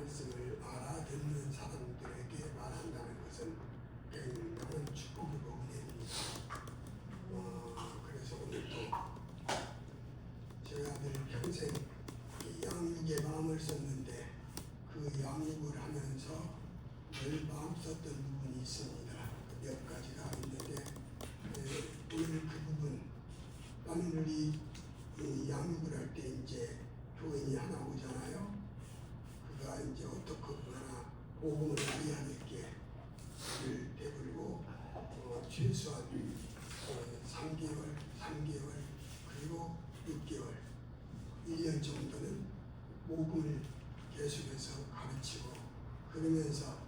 말씀을 알아듣는 사람들에게 말한다는 것은 굉장한 축복이고 은혜입니다. 그래서 오늘도 제가 늘 평생 이 양육의 마음을 썼는데 그 양육을 하면서 늘 마음 썼던 부분이 있습니다. 몇 가지가 있는데 오늘 그 부분 오늘 이 양육을 할 때 이제 교인이 하나 오잖아요. 그가 이제 어떻게 하나 복음을 알아야 될 게 되돌고 최소한 3개월 그리고 6개월 1년 정도는 복음을 계속해서 가르치고 그러면서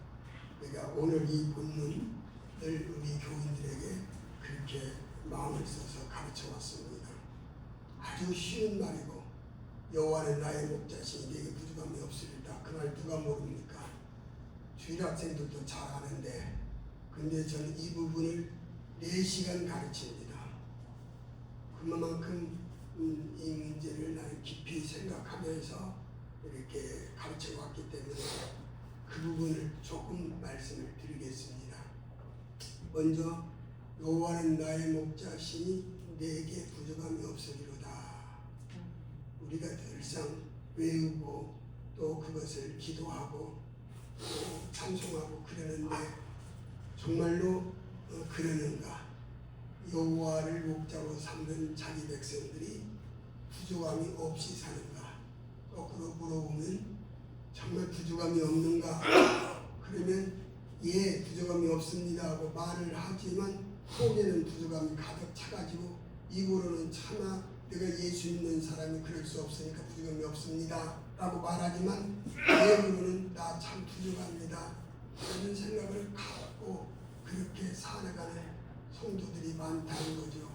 내가 오늘 이 본문을 우리 교인들에게 그렇게 마음을 써서 가르쳐 왔습니다. 아주 쉬운 말이고 여호와는 나의 목자시니 내게 부족함이 없으리다. 그 말 누가 모릅니까? 주일학생들도 잘 아는데 근데 저는 이 부분을 4시간 가르칩니다. 그만큼 이 문제를 나는 깊이 생각하면서 이렇게 가르쳐 왔기 때문에 그 부분을 조금 말씀을 드리겠습니다. 먼저 여호와는 나의 목자시니 내게 부족함이 없으리로다. 우리가 늘상 외우고 또 그것을 기도하고 또 찬송하고 그러는데 정말로 그러는가? 여호와를 목자로 삼는 자기 백성들이 부족함이 없이 사는가? 거꾸로 물어보면 정말 부족함이 없는가? 그러면 예, 부족함이 없습니다 하고 말을 하지만 속에는 부족함이 가득 차가지고 입으로는 차마 내가 예수 믿는 사람이 그럴 수 없으니까 부족함이 없습니다 라고 말하지만 내부로는 나 참 부족합니다 라는 생각을 갖고 그렇게 살아가는 성도들이 많다는 거죠.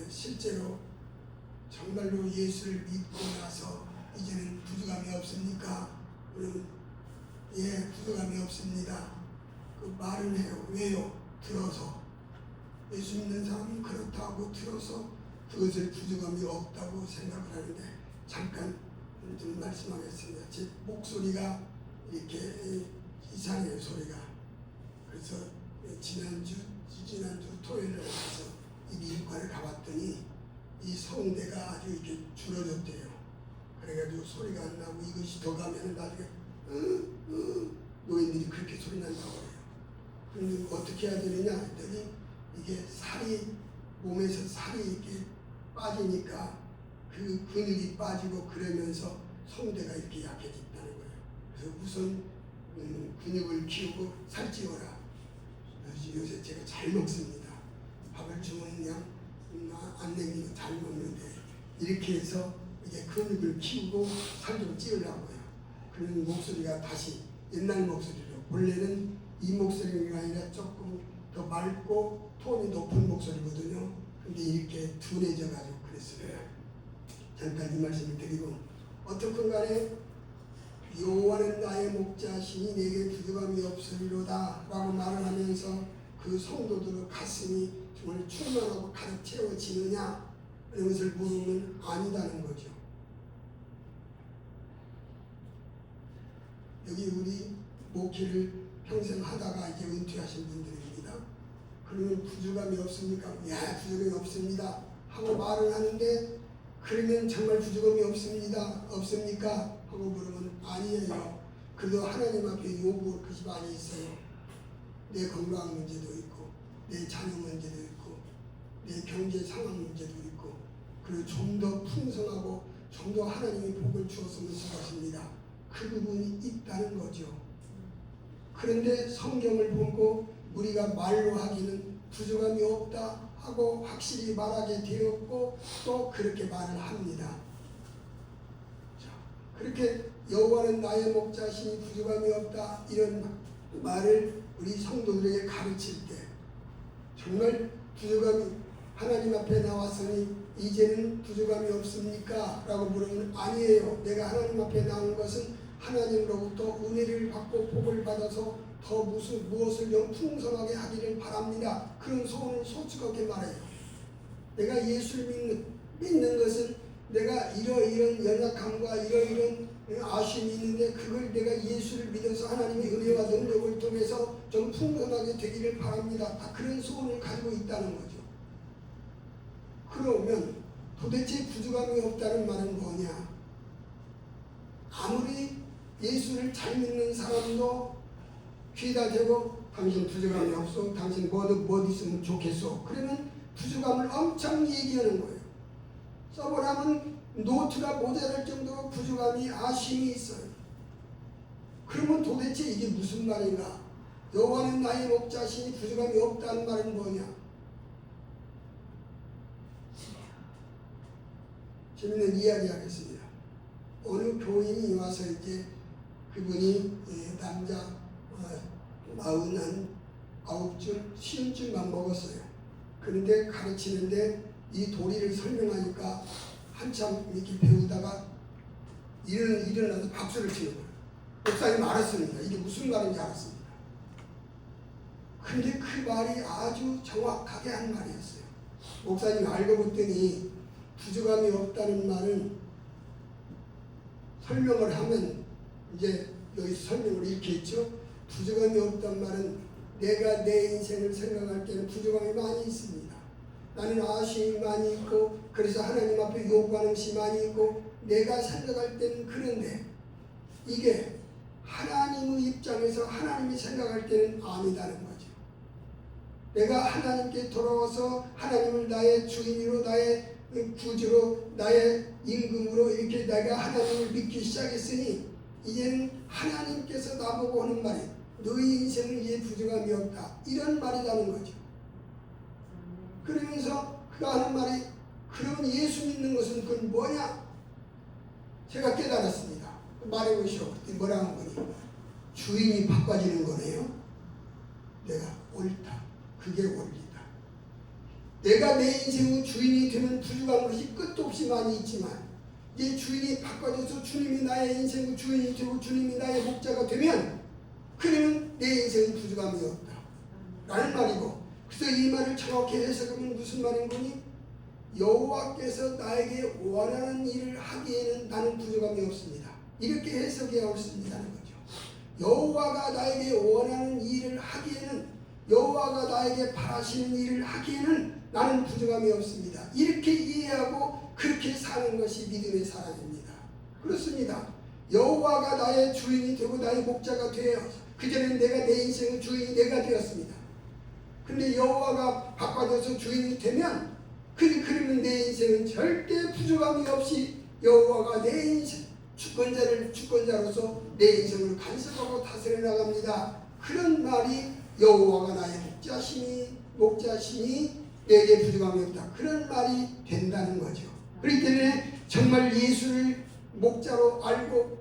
실제로 정말로 예수를 믿고 나서 이제는 부족함이 없습니까? 그러면 예, 부족함이 없습니다. 그 말을 해요. 왜요? 들어서. 예수 믿는 사람은 그렇다고 들어서 그것을 부족함이 없다고 생각을 하는데 잠깐 좀 말씀하겠습니다. 제 목소리가 이렇게 이상해요, 소리가. 그래서 지난주 토요일에 가서 이 미국과를 가봤더니 이 성대가 아주 이렇게 줄어졌대요. 그래가지고 소리가 안 나고 이것이 더 가면 나중에 노인들이 그렇게 소리 난다고 해요. 그런데 어떻게 해야 되느냐 했더니 이게 몸에서 살이 이렇게 빠지니까 그 근육이 빠지고 그러면서 성대가 이렇게 약해진다는 거예요. 그래서 우선 근육을 키우고 살찌워라. 요새 제가 잘 먹습니다. 밥을 주면 그냥 안 남기고 잘 먹는데 이렇게 해서 이게 근육을 키우고 살 좀 찌우려고 해요. 그런 목소리가 다시 옛날 목소리로 원래는 이 목소리가 아니라 조금 더 맑고 톤이 높은 목소리거든요. 근데 이렇게 둔해져가지고 그랬어요. 잠깐 이 말씀을 드리고 어떻든 간에 여호와는 나의 목자시니 내게 부족함이 없으리로다 라고 말을 하면서 그 성도들의 가슴이 정말 충만하고 가득 채워지느냐 이런 것을 물으면 아니다는 거죠. 여기 우리 목회를 평생 하다가 이제 은퇴하신 분들입니다. 그러면 부족함이 없습니까? 야, 부족함이 없습니다 하고 말을 하는데 그러면 정말 부족함이 없습니까? 하고 물으면 아니에요. 그래도 하나님 앞에 요구할 것이 많이 있어요. 내 건강 문제도 있고 내 자녀 문제도 있고 내 경제 상황 문제도 있고 그리고 좀 더 풍성하고 좀 더 하나님이 복을 주었으면 좋겠습니다. 그 부분이 있다는 거죠. 그런데 성경을 보고 우리가 말로 하기는 부족함이 없다 하고 확실히 말하게 되었고 또 그렇게 말을 합니다. 자, 그렇게 여호와는 나의 목자시니 부족함이 없다 이런 말을 우리 성도들에게 가르칠 때 정말 부족함이 하나님 앞에 나왔으니 이제는 부족함이 없습니까? 라고 물으면 아니에요. 내가 하나님 앞에 나온 것은 하나님으로부터 은혜를 받고 복을 받아서 더 무엇을 더 풍성하게 하기를 바랍니다. 그런 소원을 솔직하게 말해요. 내가 예수를 믿는 것은 내가 이러이런 연약함과 이러이런 아쉬움이 있는데 그걸 내가 예수를 믿어서 하나님의 은혜와 능력을 통해서 좀 풍성하게 되기를 바랍니다. 다 그런 소원을 가지고 있다는 거죠. 그러면 도대체 부족함이 없다는 말은 뭐냐? 아무리 예수를 잘 믿는 사람도 귀에다 대고 당신 부족함이 없어? 당신 뭐 있으면 좋겠어? 그러면 부족함을 엄청 얘기하는 거예요. 써보라면 노트가 모자랄 정도로 부족함이 아쉬움이 있어요. 그러면 도대체 이게 무슨 말인가? 여호와는 나의 목자시니 부족함이 없다는 말은 뭐냐? 재밌는 이야기 하겠습니다. 어느 교인이 와서 이제 그분이 남자 49쯤 50쯤만 먹었어요. 그런데 가르치는데 이 도리를 설명하니까 한참 이렇게 배우다가 일어나서 박수를 치는 거예요. 목사님 알았습니다. 이게 무슨 말인지 알았습니다. 근데 그 말이 아주 정확하게 한 말이었어요. 목사님 알고 봤더니 부족함이 없다는 말은 설명을 하면 이제 여기 설명을 이렇게 했죠. 부족함이 없다는 말은 내가 내 인생을 생각할 때는 부족함이 많이 있습니다. 나는 아쉬움이 많이 있고 그래서 하나님 앞에 요구하는 것이 많이 있고 내가 생각할 때는 그런데 이게 하나님의 입장에서 하나님이 생각할 때는 아니다는 거죠. 내가 하나님께 돌아와서 하나님을 나의 주인으로 나의 구주로 나의 임금으로 이렇게 내가 하나님을 믿기 시작했으니 이제는 하나님께서 나보고 하는 말이 너희 인생은 이제 부족함이 없다 이런 말이라는 거죠. 그러면서 그가 하는 말이 그러면 예수 믿는 것은 그건 뭐냐? 제가 깨달았습니다. 말해보시오. 뭐라고 한 거니? 주인이 바꿔지는 거네요. 내가 옳다. 그게 원리다. 내가 내 인생의 주인이 되면 부족한 것이 끝도 없이 많이 있지만 내 주인이 바꿔져서 주님이 나의 인생의 주인이 되고 주님이 나의 목자가 되면 그러면 내 인생은 부족함이 없다 라는 말이고, 그래서 이 말을 정확히 해석하면 무슨 말인 거니? 여호와께서 나에게 원하는 일을 하기에는 나는 부족함이 없습니다. 이렇게 해석해야 옳습니다는 거죠. 여호와가 나에게 원하는 일을 하기에는, 여호와가 나에게 바라시는 일을 하기에는 나는 부족함이 없습니다. 이렇게 이해하고 그렇게 사는 것이 믿음의 사람입니다. 그렇습니다. 여호와가 나의 주인이 되고 나의 목자가 되어 그전엔 내가 내 인생의 주인이 내가 되었습니다. 근데 여호와가 바꿔줘서 주인이 되면 그러면 내 인생은 절대 부족함이 없이 여호와가 내 인생 주권자로서 내 인생을 간섭하고 다스려 나갑니다. 그런 말이 여호와가 나의 목자시니 내게 부족함이 없다. 그런 말이 된다는 거죠. 그렇기 때문에 정말 예수를 목자로 알고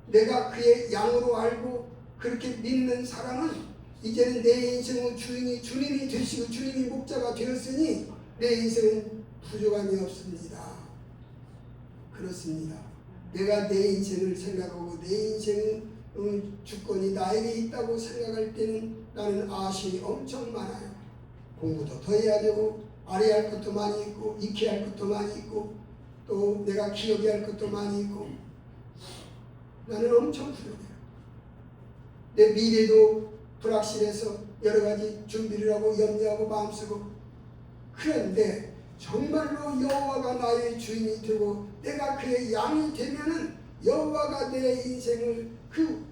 내가 그의 양으로 알고 그렇게 믿는 사람은 이제는 내 인생의 주인이 주님이 되시고 주님이 목자가 되었으니 내 인생은 부족함이 없습니다. 그렇습니다. 내가 내 인생을 생각하고 내 인생의 주권이 나에게 있다고 생각할 때는 나는 아쉬움이 엄청 많아요. 공부도 더 해야 되고 알아야 할 것도 많이 있고 익혀야 할 것도 많이 있고 또 내가 기억해야 할 것도 많이 있고 나는 엄청 부족해요. 내 미래도 불확실해서 여러 가지 준비를 하고 염려하고 마음쓰고, 그런데 정말로 여호와가 나의 주인이 되고 내가 그의 양이 되면은 여호와가 내 인생을 그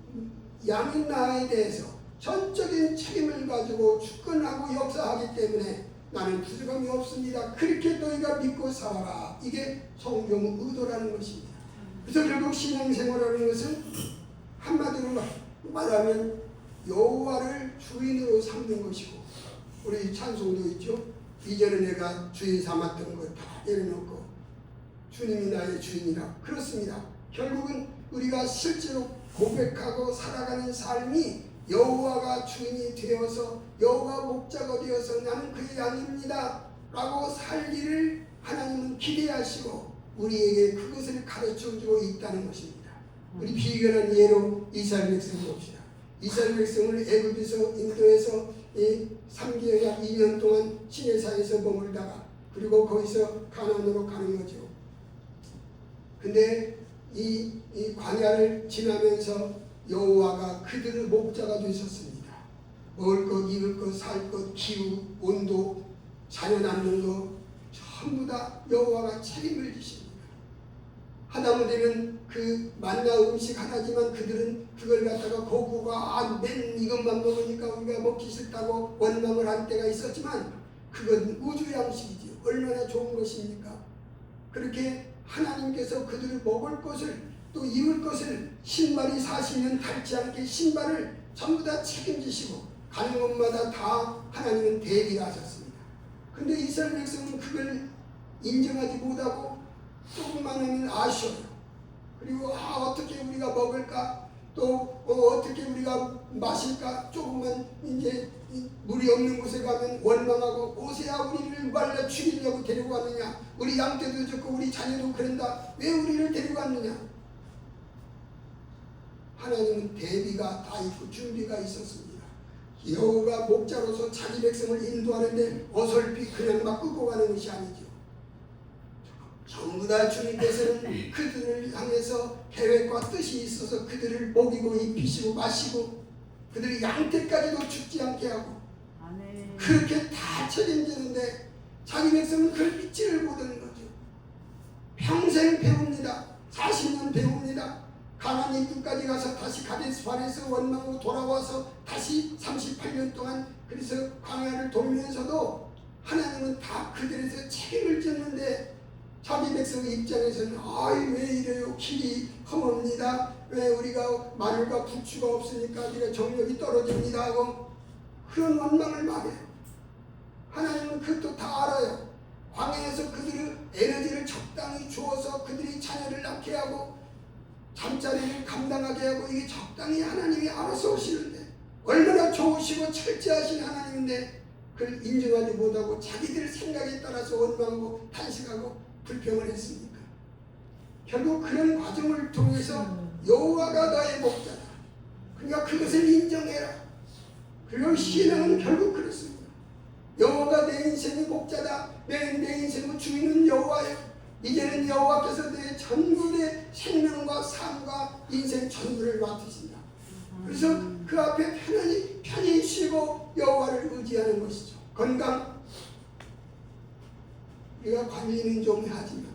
양인 나에 대해서 전적인 책임을 가지고 주권하고 역사하기 때문에 나는 부족함이 없습니다. 그렇게 너희가 믿고 살아라. 이게 성경 의도라는 것입니다. 그래서 결국 신앙생활이라는 것은 한마디로 말하면 여호와를 주인으로 삼는 것이고, 우리 찬송도 있죠. 이전에 내가 주인 삼았던 것 다 내려놓고 주님이 나의 주인이라. 그렇습니다. 결국은 우리가 실제로 고백하고 살아가는 삶이 여호와가 주인이 되어서 여호와 목자가 되어서 나는 그의 양입니다 라고 살기를 하나님은 기대하시고 우리에게 그것을 가르쳐주고 있다는 것입니다. 우리 비견한 예로 이스라엘 백성을 봅시다. 이스라엘 백성을 애굽에서 인도에서 3개월 약 2년 동안 시내산에서 머물다가 그리고 거기서 가나안으로 가는 거죠. 근데 이 광야를 지나면서 여호와가 그들의 목자가 되셨습니다. 먹을 것, 입을 것, 살 것, 기후, 온도, 자녀 낳는 것 전부 다 여호와가 책임을 지십니다. 하다못해는 그 만나 음식 하나지만 그들은 그걸 갖다가 고구가 맨 이것만 먹으니까 우리가 먹기 싫다고 원망을 할 때가 있었지만 그건 우주 양식이지 얼마나 좋은 것입니까? 그렇게 하나님께서 그들을 먹을 것을 또 입을 것을 신발이 40년 닳지 않게 신발을 전부 다 책임지시고 가는 곳마다 다 하나님은 대비를 하셨습니다. 근데 이스라엘 백성은 그걸 인정하지 못하고 조금만 하면 아쉬워요. 그리고 어떻게 우리가 먹을까? 또 어떻게 우리가 마실까? 조금만 이제 물이 없는 곳에 가면 원망하고 오세야 우리를 말려 죽이려고 데리고 왔느냐? 우리 양떼도 좋고 우리 자녀도 그런다. 왜 우리를 데리고 왔느냐? 하나님은 대비가 다 있고 준비가 있었습니다. 여호와가 목자로서 자기 백성을 인도하는데 어설피 그냥 막 끌고 가는 것이 아니죠. 전부 다 주님께서는 그들을 향해서 계획과 뜻이 있어서 그들을 먹이고 입히시고 마시고 그들이 양떼까지도 죽지 않게 하고 그렇게 다 책임지는데 자기 백성은 그걸 믿지를 못하는 거죠. 평생 배웁니다. 40년 배웁니다. 가나안 입구까지 가서 다시 가데스 바네에서 원망하고 돌아와서 다시 38년 동안 그래서 광야를 돌면서도 하나님은 다 그들에서 책임을 졌는데 자기 백성 입장에서는 왜 이래요? 길이 험합니다. 왜 우리가 마늘과 부추가 없으니까 우리가 정력이 떨어집니다 하고 그런 원망을 말해요. 하나님은 그것도 다 알아요. 광야에서 그들의 에너지를 적당히 주어서 그들이 자녀를 낳게 하고 잠자리를 감당하게 하고 이게 적당히 하나님이 알아서 오시는데 얼마나 좋으시고 철저하신 하나님인데 그걸 인정하지 못하고 자기들 생각에 따라서 원망하고 탄식하고 불평을 했습니까? 결국 그런 과정을 통해서 여호와가 너의 목자다. 그러니까 그것을 인정해라. 그리고 신앙은 결국 그렇습니다. 여호와가 내 인생의 목자다. 내 인생의 주인은 여호와예요. 이제는 여호와께서 내 전부 내 생명과 삶과 인생 전부를 맡으신다. 그래서 그 앞에 편히 쉬고 여호와를 의지하는 것이죠. 건강 우리가 관리는 좀 하지만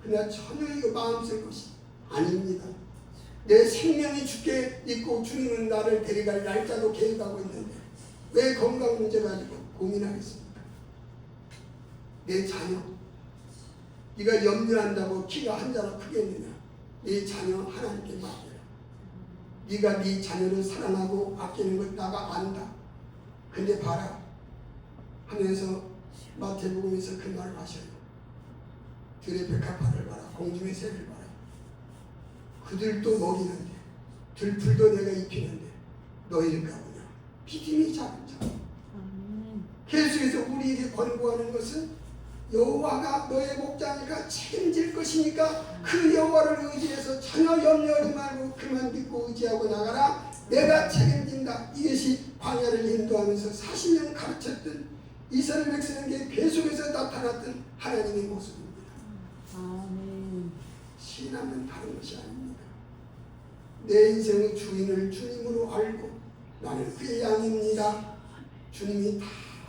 그러나 전혀 이거 마음 쓸 것이 아닙니다. 내 생명이 죽게 있고 주님은 나를 데려갈 날짜도 계획하고 있는데 왜 건강 문제 가지고 고민하겠습니까? 내 자녀 네가 염려한다고 키가 한 자로 크겠느냐? 네 자녀 하나님께 맡겨라. 네가 네 자녀를 사랑하고 아끼는 것 나가 안다. 근데 봐라 하면서 마태복음에서 그 말을 하셔요. 들의 백합화를 봐라. 공중의 새를 봐라. 그들도 먹이는데 들풀도 내가 입히는데 너희를 가보냐. 비듬이 작은 자. 계속해서 우리에게 권고하는 것은 여호와가 너의 목자니까 책임질 것이니까 그 여호와를 의지해서 전혀 염려하지 말고 그만 믿고 의지하고 나가라. 내가 책임진다. 이것이 광야를 인도하면서 40년 가르쳤던 이스라엘 백성에게 계속해서 나타났던 하나님의 모습입니다. 아멘. 신앙은 다른 것이 아닙니다. 내 인생의 주인을 주님으로 알고 나는 그의 양입니다. 주님이 다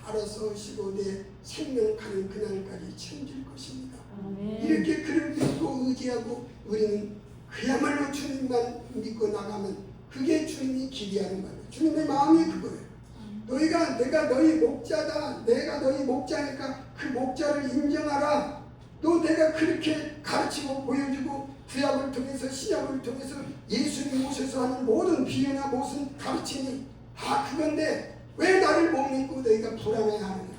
알아서 오시고 내 생명 가는 그날까지 책임질 것입니다. 아멘. 이렇게 그를 믿고 의지하고 우리는 그야말로 주님만 믿고 나가면 그게 주님이 기대하는 거예요. 주님의 마음이 그거예요. 내가 너희 목자다. 내가 너희 목자니까 그 목자를 인정하라. 또 내가 그렇게 가르치고 보여주고 구약을 통해서 신약을 통해서 예수님 오셔서 하는 모든 비유나 모든 가르침이 다 그건데 왜 나를 못 믿고 너희가 불안해하느냐.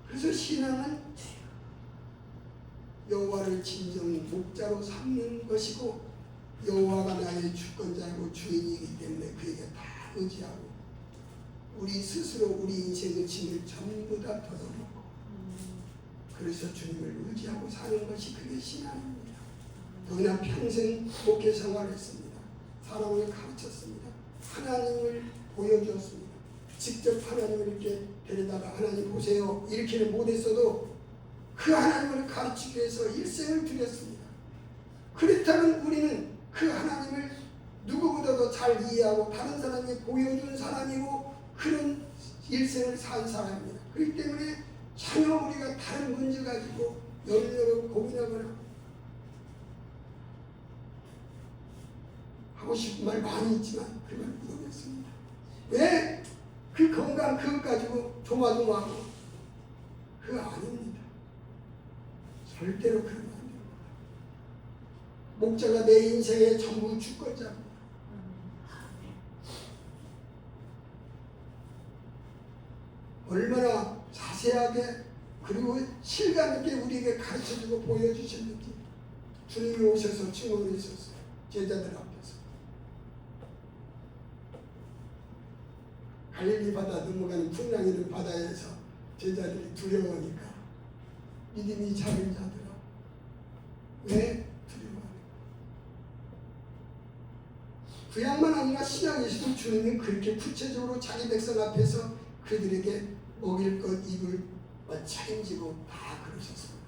그래서 신앙은 여호와를 진정 목자로 삼는 것이고 여호와가 나의 주권자이고 주인이기 때문에 그에게 다 의지하고 우리 스스로 우리 인생의 짐을 전부 다 걷어놓고 그래서 주님을 의지하고 사는 것이 그게 신앙입니다. 더구나 평생 목회 생활했습니다. 사람을 가르쳤습니다. 하나님을 보여주었습니다. 직접 하나님을 이렇게 데려다가 하나님 보세요 이렇게는 못했어도 그 하나님을 가르치기 위해서 일생을 드렸습니다. 그렇다면 우리는 그 하나님을 누구보다도 잘 이해하고 다른 사람이 보여준 사람이고 그런 일생을 산 사람입니다. 그렇기 때문에 전혀 우리가 다른 문제 가지고 염려하고 고민하거나 하고 싶은 말 많이 있지만 그 말 못하겠습니다. 왜? 그 건강 그것 가지고 조마조마하고 그거 아닙니다. 절대로 그러면 안 됩니다. 목자가 내 인생의 전부 주권자입니다. 얼마나 자세하게 그리고 실감 있게 우리에게 가르쳐주고 보여주셨는지 주님이 오셔서 증언을 했었어요. 제자들 앞에서. 갈릴리 바다 넘어가는 풍랑이는 바다에서 제자들이 두려워하니까 믿음이 작은 자들아 왜 두려워하는가? 구약만 아니라 신약에서도 주님이 그렇게 구체적으로 자기 백성 앞에서 그들에게 먹일 것 입을 책임지고 다 그러셨습니다.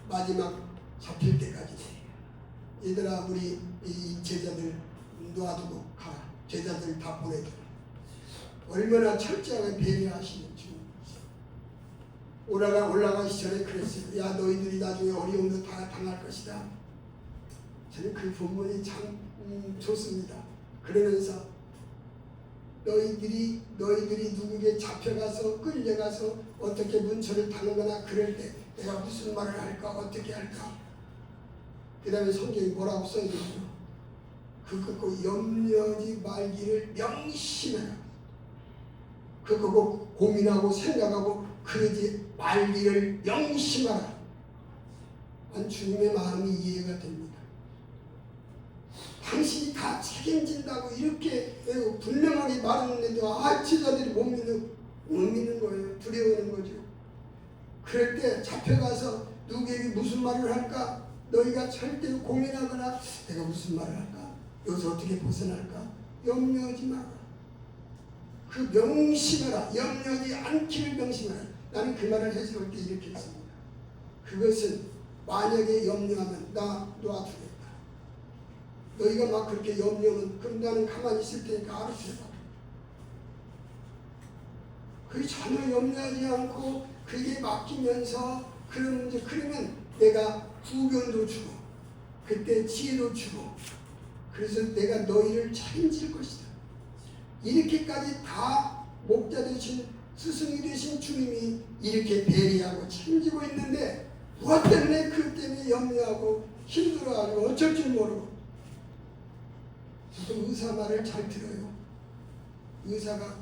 마지막 잡힐 때까지 얘들아 우리 이 제자들 놔두고 가라. 제자들 다 보내줘라. 얼마나 철저하게 배려하시는 주님이시죠. 올라가기 전에 그랬어요. 야 너희들이 나중에 어려움도 다 당할 것이다. 저는 그 본문이 참 좋습니다. 그러면서 너희들이 누구에게 잡혀가서 끌려가서 어떻게 문처를 당하거나 그럴 때 내가 무슨 말을 할까 어떻게 할까. 그 다음에 성경이 뭐라고 써있느냐. 그거 염려하지 말기를 명심해라. 그거 고민하고 생각하고 그러지 말기를 명심하라. 주님의 마음이 이해가 됩니다. 당신이 다 책임진다고 이렇게 분명하게 말하는데도 제자들이 못 믿는 거예요. 두려워하는 거죠. 그럴 때 잡혀가서 누구에게 무슨 말을 할까? 너희가 절대로 고민하거나 내가 무슨 말을 할까? 여기서 어떻게 벗어날까? 염려하지 마라. 그 명심하라. 염려하지 않기를 명심하라. 나는 그 말을 해석할 때 이렇게 했습니다. 그것은 만약에 염려하면 나 놔두겠다. 너희가 막 그렇게 염려하면 그럼 나는 가만히 있을 테니까 알아서 해봐. 그게 전혀 염려하지 않고 그게 맡기면서 그러면 내가 구변도 주고 그때 지혜도 주고 그래서 내가 너희를 책임질 것이다. 이렇게까지 다 목자 되신 스승이 되신 주님이 이렇게 배려하고 책임지고 있는데 무엇 때문에 그 때문에 염려하고 힘들어하고 어쩔 줄 모르고. 저도 의사 말을 잘 들어요. 의사가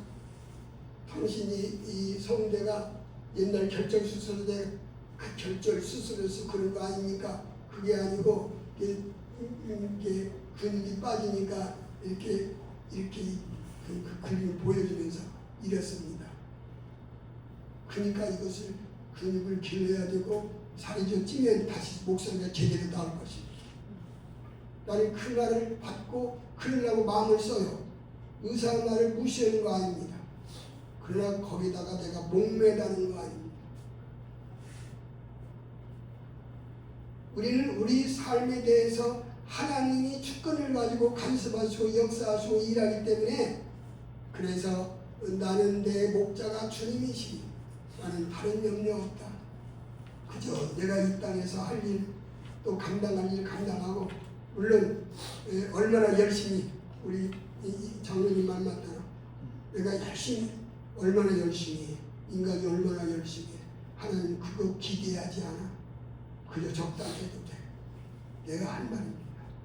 당신이 이 성대가 옛날 결절 수술 때 그 결절 수술에서 그런 거 아닙니까? 그게 아니고 이게 근육이 빠지니까 이렇게 그 그림을 보여주면서 이랬습니다. 그러니까 이것을 근육을 길러야 되고 살이 좀 찌면 다시 목소리가 제대로 나올 것입니다. 나는 그 말을 받고 그러려고 마음을 써요. 의사 말을 무시하는 거 아닙니다. 그러나 거기다가 내가 목매다는 거 아닙니다. 우리는 우리 삶에 대해서 하나님이 주권을 가지고 간섭하시고 역사하시고 일하기 때문에 그래서 나는 내 목자가 주님이시니 나는 다른 염려 없다. 그저 내가 이 땅에서 할 일 또 감당할 일 감당하고 물론 얼마나 열심히 우리 장로님 말 맞다나 내가 열심히 얼마나 열심히 인간이 얼마나 열심히 하나님 그거 기대하지 않아. 그저 적당히 해도 돼. 내가 할 말입니다.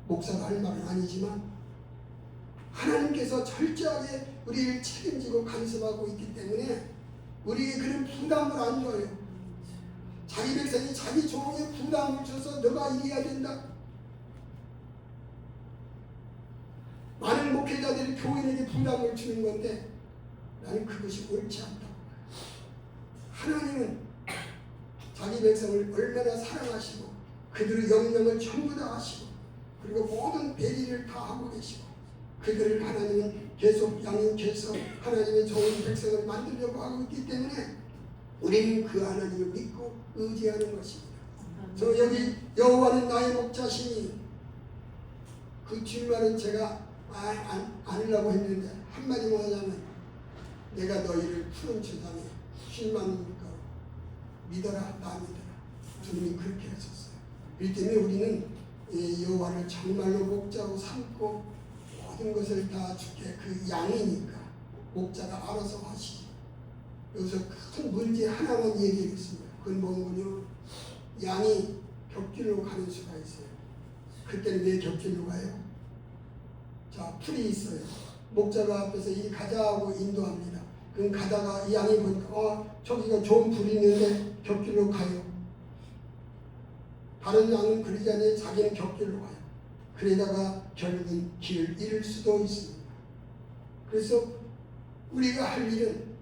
목사가 할 말은 아니지만 하나님께서 철저하게 우리를 책임지고 간섭하고 있기 때문에 우리에게 그런 부담을 안 줘요. 자기 백성이 자기 종에 부담을 줘서 너가 이래야 된다. 많은 목회자들이 교인에게 부담을 주는 건데 나는 그것이 옳지 않다고. 하나님은 자기 백성을 얼마나 사랑하시고 그들의 영역을 전부 다 하시고 그리고 모든 배리를 다 하고 계시고 그들을 하나님은 계속 양육해서 하나님의 좋은 백성을 만들려고 하고 있기 때문에 우리는 그 하나님을 믿고 의지하는 것입니다. 저 여기 여호와는 나의 목자시니 그 뒷말은 제가 안 하려고 했는데 한마디만 하자면 내가 너희를 푸른 주장에 쉴만한 물가로 믿어라 나 믿어라. 주님이 그렇게 하셨어요. 그렇기 때문에 우리는 여호와를 정말로 목자로 삼고 모든 것을 다 주께 그 양이니까 목자가 알아서 하시지. 여기서 큰 문제 하나만 얘기하겠습니다. 그건 뭐군요. 양이 곁길로 가는 수가 있어요. 그때는 왜 곁길로 가요? 자, 풀이 있어요. 목자가 앞에서 이 가자 하고 인도합니다. 그럼 가다가 이 양이 보니까 저기가 좋은 풀이 있는데 곁길로 가요. 다른 양은 그러지 않아요. 자기는 곁길로 가요. 그러다가 결국은 길을 잃을 수도 있습니다. 그래서 우리가 할 일은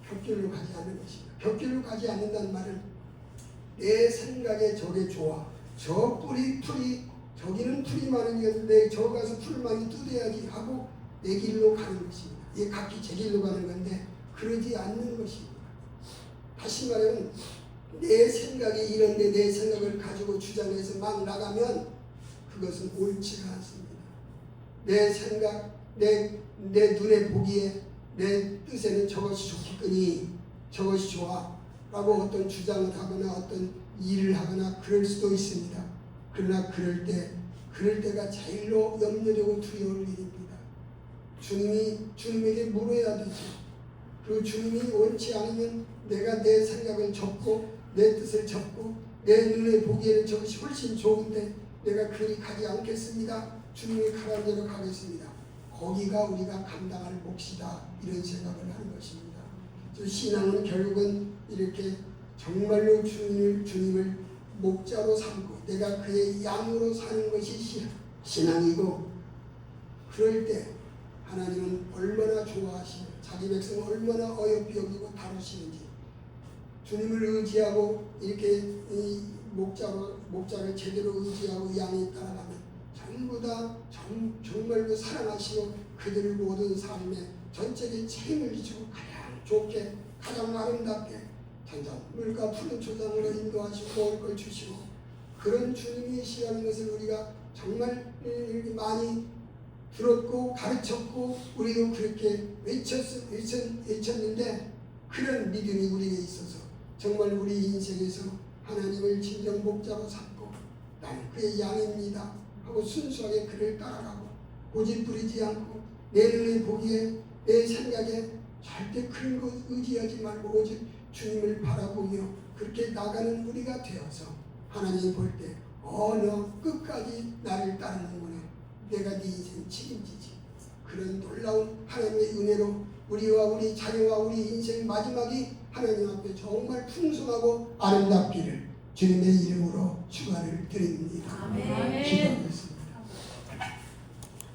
곁길로 가지 않는 것입니다. 곁길로 가지 않는다는 말은 내 생각에 저게 좋아. 저 풀이 저기는 풀이 많은 게내 저 가서 풀을 많이 뜯어야지 하고 내 길로 가는 것입니다. 이게 각기 제 길로 가는 건데 그러지 않는 것입니다. 다시 말하면 내 생각이 이런데 내 생각을 가지고 주장해서 막 나가면 그것은 옳지가 않습니다. 내 생각, 내 눈에 보기에 내 뜻에는 저것이 좋겠거니 저것이 좋아 라고 어떤 주장을 하거나 어떤 일을 하거나 그럴 수도 있습니다. 그러나 그럴 때가 제일로 염려되고 두려울 일입니다. 주님에게 물어야 되죠. 그리고 주님이 원치 않으면 내가 내 생각을 접고 내 뜻을 접고 내 눈에 보기에는 저것이 훨씬 좋은데 내가 그리 가지 않겠습니다. 주님이 가라는 대로 가겠습니다. 거기가 우리가 감당할 몫이다. 이런 생각을 하는 것입니다. 신앙은 결국은 이렇게 정말로 주님을 목자로 삼고 내가 그의 양으로 사는 것이 신앙이고 그럴 때 하나님은 얼마나 좋아하시며 자기 백성을 얼마나 어여삐 여기고 다루시는지 주님을 의지하고 이렇게 이 목자를 제대로 의지하고 양이 따라가면 전부 다 정말로 사랑하시고 그들 모든 삶에 전적인 책임을 지고 가장 좋게 가장 아름답게 물과 푸른 초장으로 인도하시고 먹을 걸 주시고 그런 주님이시라는 것을 우리가 정말 많이 들었고 가르쳤고 우리도 그렇게 외쳤는데 그런 믿음이 우리에게 있어서 정말 우리 인생에서 하나님을 진정 목자로 삼고 나는 그의 양입니다 하고 순수하게 그를 따라가고 고집 부리지 않고 내 눈에 보기에 내 생각에 절대 그런 것 의지하지 말고 오직 주님을 바라보며 그렇게 나가는 우리가 되어서 하나님이 볼 때 너 끝까지 나를 따르는구나. 내가 네 인생 책임지지. 그런 놀라운 하나님의 은혜로 우리와 우리 자녀와 우리 인생 마지막이 하나님 앞에 정말 풍성하고 아름답기를 주님의 이름으로 축원을 드립니다. 아멘. 기도하겠습니다.